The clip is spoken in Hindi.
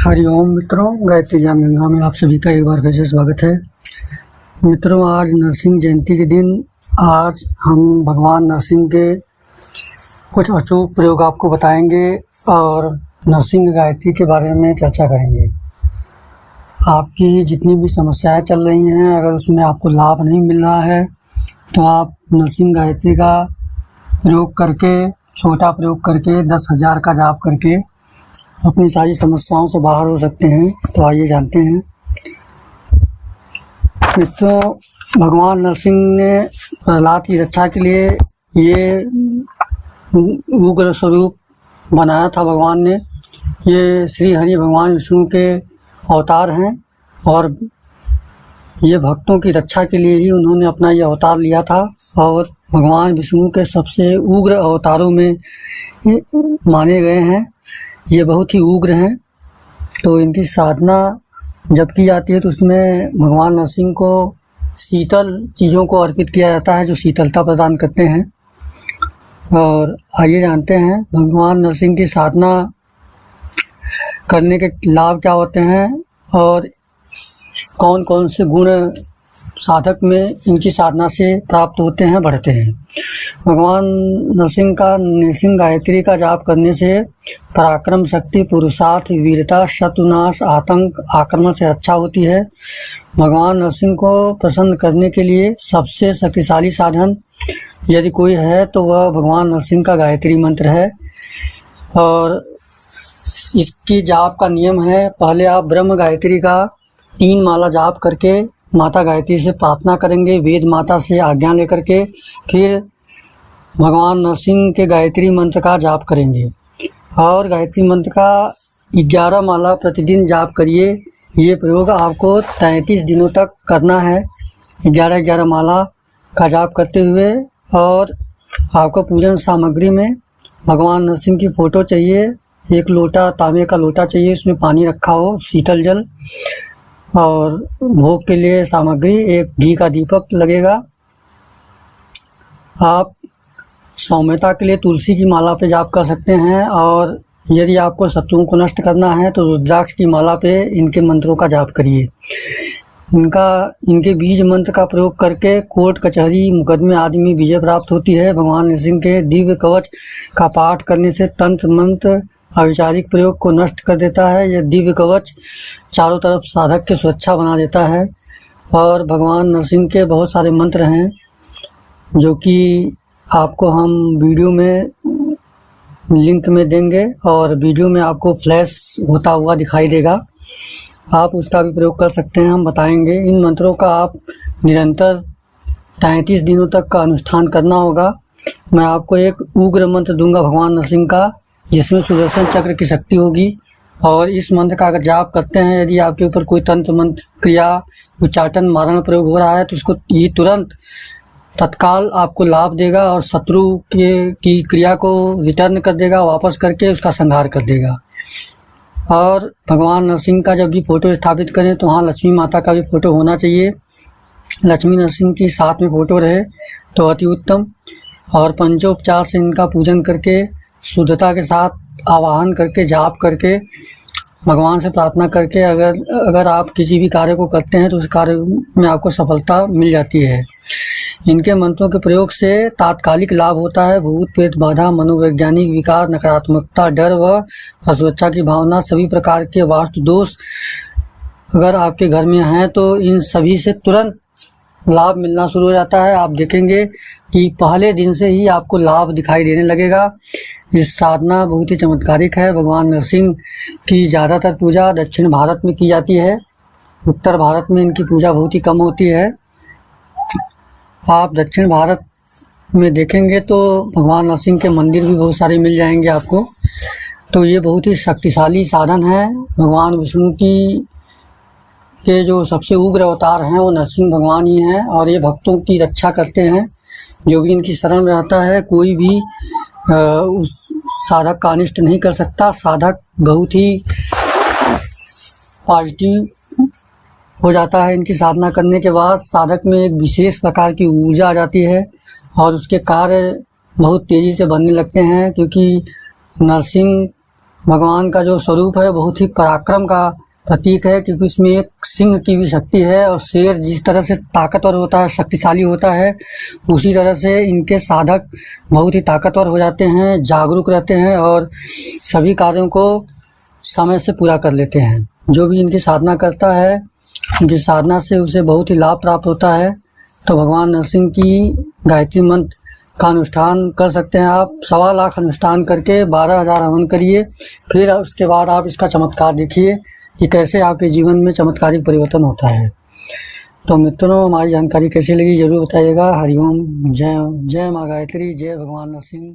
हरिओम मित्रों, गायत्री ज्ञान गंगा में आप सभी का एक बार फिर से स्वागत है। मित्रों, आज नरसिंह जयंती के दिन आज हम भगवान नरसिंह के कुछ अचूक प्रयोग आपको बताएंगे और नरसिंह गायत्री के बारे में चर्चा करेंगे। आपकी जितनी भी समस्याएं चल रही हैं, अगर उसमें आपको लाभ नहीं मिल रहा है तो आप नरसिंह गायत्री का प्रयोग करके, छोटा प्रयोग करके 10,000 का जाप करके अपनी सारी समस्याओं से बाहर हो सकते हैं। तो आइए जानते हैं। मित्रों, भगवान नरसिंह ने प्रहलाद की रक्षा के लिए ये उग्र स्वरूप बनाया था। भगवान ने ये श्री हरि भगवान विष्णु के अवतार हैं और ये भक्तों की रक्षा के लिए ही उन्होंने अपना ये अवतार लिया था और भगवान विष्णु के सबसे उग्र अवतारों में माने गए हैं। ये बहुत ही उग्र हैं, तो इनकी साधना जब की जाती है तो उसमें भगवान नरसिंह को शीतल चीज़ों को अर्पित किया जाता है जो शीतलता प्रदान करते हैं। और आइए जानते हैं भगवान नरसिंह की साधना करने के लाभ क्या होते हैं और कौन कौन से गुण साधक में इनकी साधना से प्राप्त होते हैं, बढ़ते हैं। भगवान नरसिंह गायत्री का जाप करने से पराक्रम, शक्ति, पुरुषार्थ, वीरता, शत्रुनाश, आतंक, आक्रमण से रक्षा होती है। भगवान नरसिंह को प्रसन्न करने के लिए सबसे शक्तिशाली साधन यदि कोई है तो वह भगवान नरसिंह का गायत्री मंत्र है। और इसकी जाप का नियम है, पहले आप ब्रह्म गायत्री का 3 माला जाप करके माता गायत्री से प्रार्थना करेंगे, वेद माता से आज्ञा लेकर के फिर भगवान नरसिंह के गायत्री मंत्र का जाप करेंगे। और गायत्री मंत्र का 11 माला प्रतिदिन जाप करिए। ये प्रयोग आपको 33 दिनों तक करना है, 11 माला का जाप करते हुए। और आपको पूजन सामग्री में भगवान नरसिंह की फ़ोटो चाहिए, 1 लोटा तांबे का लोटा चाहिए, उसमें पानी रखा हो, शीतल जल, और भोग के लिए सामग्री 1 घी का दीपक लगेगा। आप सौम्यता के लिए तुलसी की माला पे जाप कर सकते हैं और यदि आपको शत्रुओं को नष्ट करना है तो रुद्राक्ष की माला पे इनके मंत्रों का जाप करिए। इनके बीज मंत्र का प्रयोग करके कोर्ट, कचहरी, मुकदमे आदि में विजय प्राप्त होती है। भगवान नरसिंह के दिव्य कवच का पाठ करने से तंत्र मंत्र अविचारिक प्रयोग को नष्ट कर देता है। यह दिव्य कवच चारों तरफ साधक की सुरक्षा बना देता है। और भगवान नरसिंह के बहुत सारे मंत्र हैं जो कि आपको हम वीडियो में लिंक में देंगे और वीडियो में आपको फ्लैश होता हुआ दिखाई देगा, आप उसका भी प्रयोग कर सकते हैं, हम बताएंगे। इन मंत्रों का आप निरंतर 33 दिनों तक का अनुष्ठान करना होगा। मैं आपको एक उग्र मंत्र दूंगा भगवान नरसिंह का, जिसमें सुदर्शन चक्र की शक्ति होगी। और इस मंत्र का अगर जाप करते हैं, यदि आपके ऊपर कोई तंत्र मंत्र क्रिया, उच्चाटन, मारण प्रयोग हो रहा है तो उसको ये तुरंत तत्काल आपको लाभ देगा और शत्रु की क्रिया को रिटर्न कर देगा, वापस करके उसका संहार कर देगा। और भगवान नरसिंह का जब भी फ़ोटो स्थापित करें तो वहाँ लक्ष्मी माता का भी फ़ोटो होना चाहिए। लक्ष्मी नरसिंह की साथ में फ़ोटो रहे तो अति उत्तम। और पंचोपचार से इनका पूजन करके, शुद्धता के साथ आवाहन करके, जाप करके, भगवान से प्रार्थना करके अगर आप किसी भी कार्य को करते हैं तो उस कार्य में आपको सफलता मिल जाती है। इनके मंत्रों के प्रयोग से तात्कालिक लाभ होता है। भूत प्रेत बाधा, मनोवैज्ञानिक विकार, नकारात्मकता, डर व असुरक्षा की भावना, सभी प्रकार के वास्तु दोष अगर आपके घर में हैं तो इन सभी से तुरंत लाभ मिलना शुरू हो जाता है। आप देखेंगे कि पहले दिन से ही आपको लाभ दिखाई देने लगेगा। इस साधना बहुत ही चमत्कारिक है। भगवान नरसिंह की ज़्यादातर पूजा दक्षिण भारत में की जाती है, उत्तर भारत में इनकी पूजा बहुत ही कम होती है। आप दक्षिण भारत में देखेंगे तो भगवान नरसिंह के मंदिर भी बहुत सारे मिल जाएंगे आपको। तो ये बहुत ही शक्तिशाली साधन है। भगवान विष्णु के जो सबसे उग्र अवतार हैं वो नरसिंह भगवान ही हैं और ये भक्तों की रक्षा करते हैं। जो भी इनकी शरण में रहता है, कोई भी उस साधक का अनिष्ट नहीं कर सकता। साधक बहुत ही पॉजिटिव हो जाता है इनकी साधना करने के बाद। साधक में एक विशेष प्रकार की ऊर्जा आ जाती है और उसके कार्य बहुत तेज़ी से बनने लगते हैं, क्योंकि नरसिंह भगवान का जो स्वरूप है बहुत ही पराक्रम का प्रतीक है, क्योंकि उसमें एक सिंह की भी शक्ति है। और शेर जिस तरह से ताकतवर होता है, शक्तिशाली होता है, उसी तरह से इनके साधक बहुत ही ताकतवर हो जाते हैं, जागरूक रहते हैं और सभी कार्यों को समय से पूरा कर लेते हैं। जो भी इनकी साधना करता है, इनकी साधना से उसे बहुत ही लाभ प्राप्त होता है। तो भगवान नरसिंह की गायत्री मंत्र का अनुष्ठान कर सकते हैं आप। 1.25 लाख अनुष्ठान करके 12,000 हवन करिए, फिर उसके बाद आप इसका चमत्कार देखिए कि कैसे आपके जीवन में चमत्कारिक परिवर्तन होता है। तो मित्रों, हमारी जानकारी कैसी लगी ज़रूर बताइएगा। हरिओम, जय जय माँ गायत्री, जय भगवान नरसिंह।